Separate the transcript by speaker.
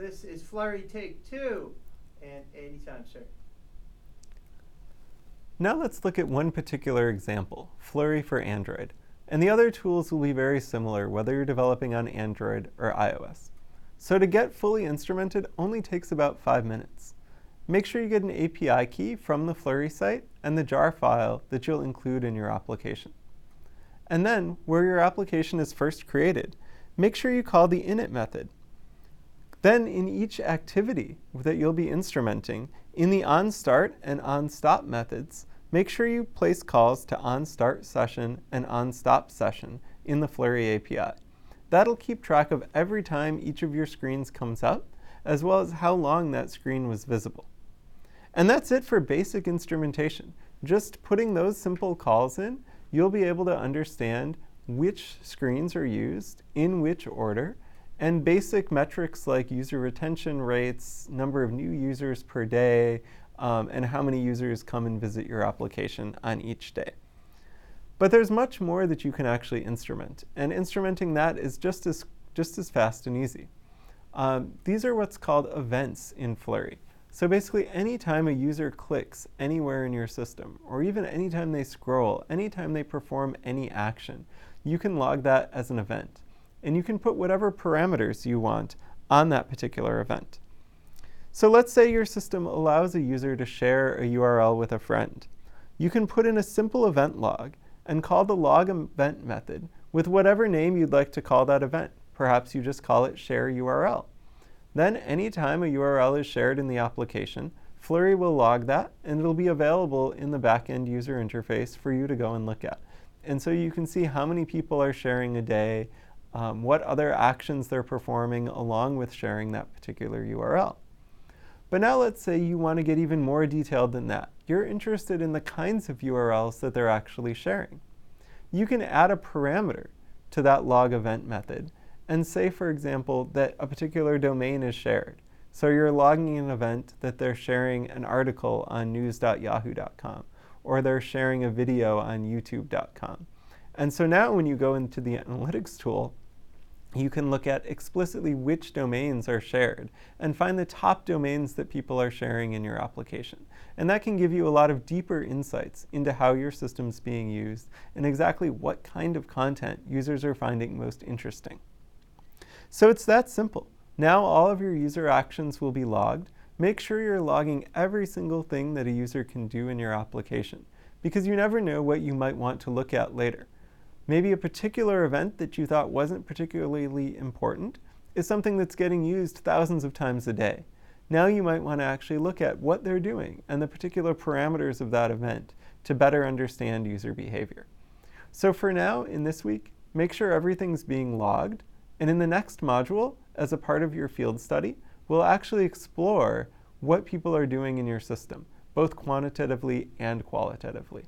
Speaker 1: This is Flurry Take 2, and anytime, sir.
Speaker 2: Now let's look at one particular example, Flurry for Android. And the other tools will be very similar whether you're developing on Android or iOS. So to get fully instrumented only takes about 5 minutes. Make sure you get an API key from the Flurry site and the jar file that you'll include in your application. And then, where your application is first created, make sure you call the init method. Then in each activity that you'll be instrumenting, in the onStart and onStop methods, make sure you place calls to onStart session and onStop session in the Flurry API. That'll keep track of every time each of your screens comes up, as well as how long that screen was visible. And that's it for basic instrumentation. Just putting those simple calls in, you'll be able to understand which screens are used, in which order, and basic metrics like user retention rates, number of new users per day, and how many users come and visit your application on each day. But there's much more that you can actually instrument, and instrumenting that is just as fast and easy. These are what's called events in Flurry. So basically, anytime a user clicks anywhere in your system, or even anytime they scroll, anytime they perform any action, you can log that as an event. And you can put whatever parameters you want on that particular event. So let's say your system allows a user to share a URL with a friend. You can put in a simple event log and call the log event method with whatever name you'd like to call that event. Perhaps you just call it share URL. Then anytime a URL is shared in the application, Flurry will log that, and it'll be available in the backend user interface for you to go and look at. And so you can see how many people are sharing a day, what other actions they're performing along with sharing that particular URL. But now let's say you want to get even more detailed than that. You're interested in the kinds of URLs that they're actually sharing. You can add a parameter to that log event method and say, for example, that a particular domain is shared. So you're logging an event that they're sharing an article on news.yahoo.com, or they're sharing a video on youtube.com. And so now when you go into the analytics tool, you can look at explicitly which domains are shared and find the top domains that people are sharing in your application. And that can give you a lot of deeper insights into how your system's being used and exactly what kind of content users are finding most interesting. So it's that simple. Now all of your user actions will be logged. Make sure you're logging every single thing that a user can do in your application, because you never know what you might want to look at later. Maybe a particular event that you thought wasn't particularly important is something that's getting used thousands of times a day. Now you might want to actually look at what they're doing and the particular parameters of that event to better understand user behavior. So for now, in this week, make sure everything's being logged. And in the next module, as a part of your field study, we'll actually explore what people are doing in your system, both quantitatively and qualitatively.